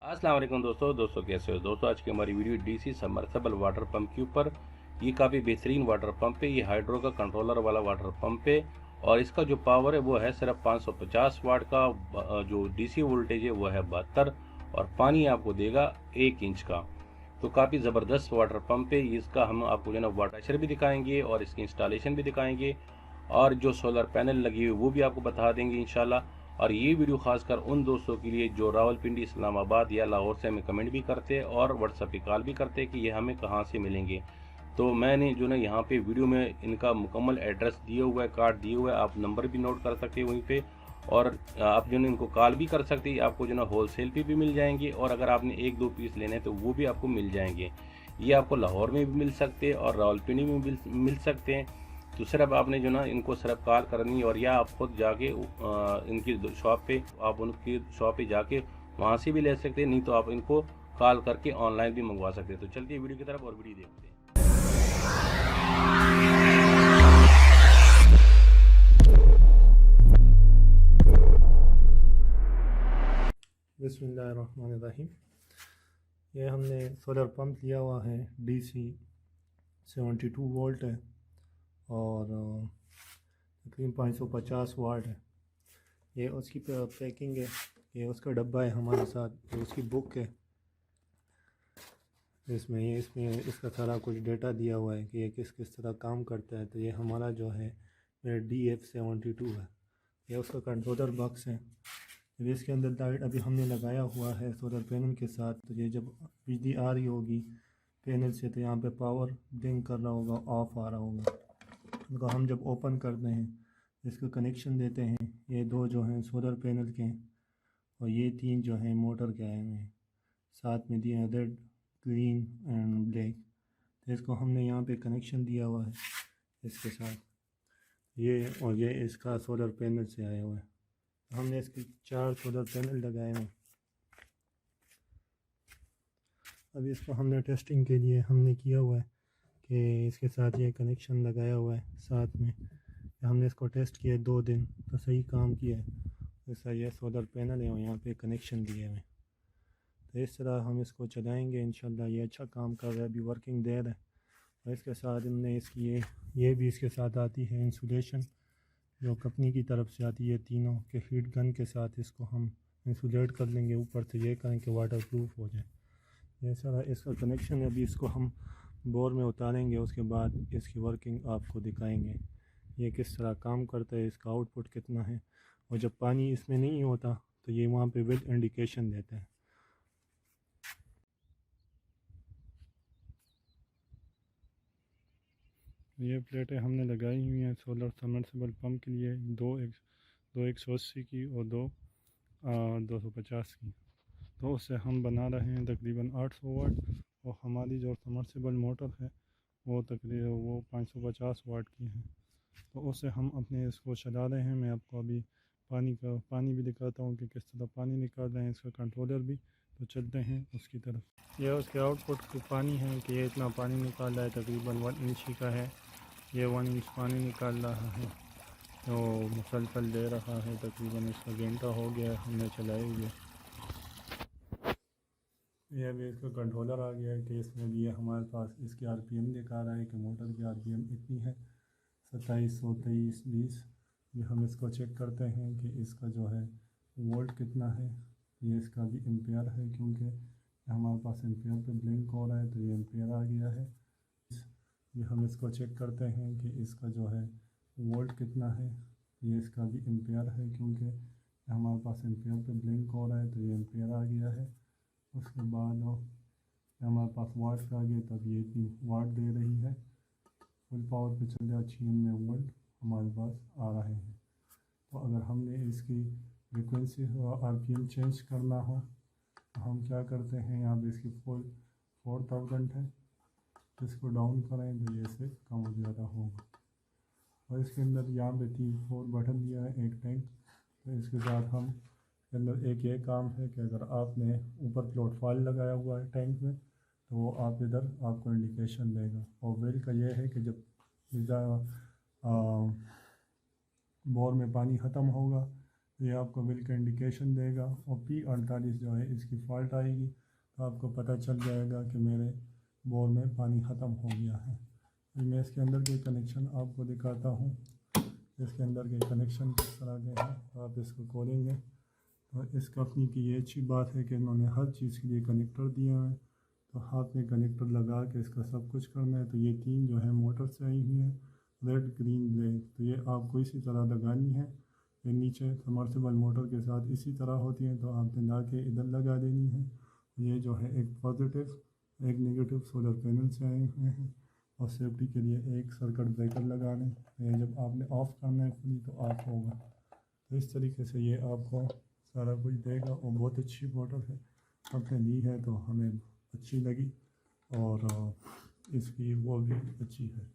अस्सलाम वालेकुम दोस्तों कैसे हो दोस्तों। आज की हमारी video DC submersible water pump के ऊपर। ये काफ़ी बेहतरीन वाटर पंप है। ये हाइड्रो का कंट्रोलर वाला वाटर पंप है और इसका जो पावर है वो है सिर्फ 550 वाट का। जो डीसी वोल्टेज है वो है 72 और पानी आपको देगा 1 इंच का। तो काफ़ी ज़बरदस्त वाटर पंप है। इसका हम आपको जो है ना वाटर प्रेशर भी दिखाएंगे और इसकी इंस्टॉलेशन भी दिखाएंगे और जो सोलर पैनल लगी हुई वो भी आपको बता देंगे इंशाल्लाह। और ये वीडियो खासकर उन दोस्तों के लिए जो रावलपिंडी, इस्लामाबाद या लाहौर से हमें कमेंट भी करते हैं और व्हाट्सएप पे कॉल भी करते हैं कि ये हमें कहाँ से मिलेंगे। तो मैंने जो ना यहाँ पे वीडियो में इनका मुकम्मल एड्रेस दिया हुआ है, कार्ड दिए हुआ है, आप नंबर भी नोट कर सकते हैं वहीं पे। और आप जो है इनको कॉल भी कर सकते हैं। आपको जो ना होलसेल पे भी मिल जाएंगे और अगर आपने 1-2 पीस लेने हैं तो वो भी आपको मिल जाएंगे। ये आपको लाहौर में भी मिल सकते हैं और रावलपिंडी में भी मिल सकते हैं। तो सिर्फ आपने जो ना इनको सिर्फ कॉल करनी है और या आप खुद जाके इनकी शॉप पे, आप उनकी शॉप पे जाके वहाँ से भी ले सकते हैं, नहीं तो आप इनको कॉल करके ऑनलाइन भी मंगवा सकते हैं। तो चलते हैं वीडियो की तरफ और वीडियो देखते हैं। बिस्मिल्लाहिर्रहमानिर्रहीम। ये हमने सोलर पंप लिया हुआ है, डीसी 72 वोल्ट है और तकरीबन 550 वाट है। ये उसकी पैकिंग है, ये उसका डब्बा है हमारे साथ, ये उसकी बुक है। इसमें इसका सारा कुछ डेटा दिया हुआ है कि ये किस किस तरह काम करता है। तो ये हमारा जो है DF72 है, ये उसका कंट्रोलर बॉक्स है। जब इसके अंदर लाइट अभी हमने लगाया हुआ है सोलर पैनल के साथ, तो ये जब बिजली आ रही होगी पैनल से तो यहाँ पे पावर ब्लिंक कर रहा होगा, ऑफ आ रहा होगा। उनको हम जब ओपन करते हैं, इसको कनेक्शन देते हैं। ये 2 जो हैं सोलर पैनल के हैं और ये 3 जो हैं मोटर के आए हुए हैं, साथ में दिए हैं रेड, ग्रीन एंड ब्लैक। तो इसको हमने यहाँ पे कनेक्शन दिया हुआ है इसके साथ, ये और ये इसका सोलर पैनल से आया हुआ है। हमने इसके 4 सोलर पैनल लगाए हैं। अभी इसको हमने टेस्टिंग के लिए हमने किया हुआ है कि इसके साथ ये कनेक्शन लगाया हुआ है साथ में। हमने इसको टेस्ट किया 2 दिन, तो सही काम किया है। जैसा ये सोलर पैनल है और यहाँ पे कनेक्शन दिए हुए हैं, तो इस तरह हम इसको चलाएँगे इंशाल्लाह। ये अच्छा काम कर रहा है, अभी वर्किंग दे रहा है। और इसके साथ हमने इसकी ये भी इसके साथ आती है इंसुलेशन, जो कंपनी की तरफ से आती है तीनों के हीट गन के साथ। इसको हम इंसुलेट कर लेंगे ऊपर से, ये करें कि वाटर प्रूफ हो जाए। ये सारा इसका कनेक्शन है। अभी इसको हम बोर में उतारेंगे, उसके बाद इसकी वर्किंग आपको दिखाएंगे ये किस तरह काम करता है, इसका आउटपुट कितना है। और जब पानी इसमें नहीं होता तो ये वहाँ पे विद इंडिकेशन देता है। ये प्लेटें हमने लगाई हुई हैं सोलर सबमर्सिबल पंप के लिए, दो 180 की और 250 की। तो उससे हम बना रहे हैं तकरीबन 800 वाट। और हमारी जो सबमर्सिबल मोटर है वो तकरीबन 550 वाट की है। तो उससे हम अपने इसको चला रहे हैं। मैं आपको अभी पानी भी दिखाता हूँ कि किस तरह पानी निकाल रहे हैं, इसका कंट्रोलर भी। तो चलते हैं उसकी तरफ। यह उसके आउटपुट को पानी है कि ये इतना पानी निकाल रहा है, तकरीबन 1 इंच ही का है। ये 1 इंच पानी निकाल रहा है, तो मुसलसल दे रहा है। तकरीबन इसका घंटा हो गया है हमने चलाए हुए। यह भी इसका कंट्रोलर आ गया है कि इसमें भी हमारे पास इसकी RPM दिखा रहा है कि मोटर की RPM इतनी है 2723 20। ये हम इसको चेक करते हैं कि इसका जो है वोल्ट कितना है। ये इसका भी एम्पेयर है, क्योंकि हमारे पास एम्पेयर पे ब्लिंक हो रहा है, तो ये एम्पेयर आ गया है। ये हम इसको चेक करते हैं कि इसका जो है वोल्ट कितना है। ये इसका भी एम्पेयर है, क्योंकि हमारे पास एम्पेयर पे ब्लिंक हो रहा है, तो ये एम्पेयर आ गया है। उसके बाद हमारे पास वाट आ गया, तब ये 3 वाट दे रही है। फुल पावर पे चल रहा 96 वोल्ट हमारे पास आ रहे हैं। तो अगर हमने इसकी फ्रिक्वेंसी RPM चेंज करना हो तो हम क्या करते हैं, यहाँ पे इसकी 4000 है, इसको डाउन करें तो ये से कम हो ज़्यादा होगा। और इसके अंदर यहाँ पे 4 बटन दिया है, एक टैंक। तो इसके साथ हम के अंदर एक ये काम है कि अगर आपने ऊपर फ्लोट फॉल लगाया हुआ है टैंक में, तो वो आप इधर आपको इंडिकेशन देगा। और वेल का ये है कि जब बोर में पानी ख़त्म होगा یہ آپ کو بل کا انڈیکیشن دے گا، اور P48 جو ہے اس کی فالٹ آئے گی تو آپ کو پتہ چل جائے گا کہ میرے بور میں پانی ختم ہو گیا ہے۔ میں اس کے اندر کے کنیکشن آپ کو دکھاتا ہوں، اس کے اندر کے کنیکشن کس طرح کے ہیں۔ آپ اس کو کھولیں گے تو اس کمپنی کی یہ اچھی بات ہے کہ انہوں نے ہر چیز کے لیے کنیکٹر دیے ہوئے ہیں، تو ہاتھ میں کنیکٹر لگا کے اس کا سب کچھ کرنا ہے۔ تو یہ 3 جو ہیں موٹر سے آئی ہوئی ہیں، ریڈ گرین بلیک، تو یہ آپ کو اسی طرح لگانی ہے۔ یہ نیچے سمرسیبل موٹر کے ساتھ اسی طرح ہوتی ہیں، تو آپ نے لا کے ادھر لگا دینی ہے۔ یہ جو ہے ایک پازیٹیو ایک نیگیٹو سولر پینل سے آئے ہوئے ہیں، اور سیفٹی کے لیے ایک سرکٹ بریکر لگا لیں۔ یہ جب آپ نے آف کرنا ہے کھلی تو آف ہوگا۔ تو اس طریقے سے یہ آپ کو سارا کچھ دے گا، اور بہت اچھی موٹر ہے، ہم نے لی ہے تو ہمیں اچھی لگی، اور اس کی وہ بھی اچھی ہے۔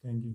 Thank you.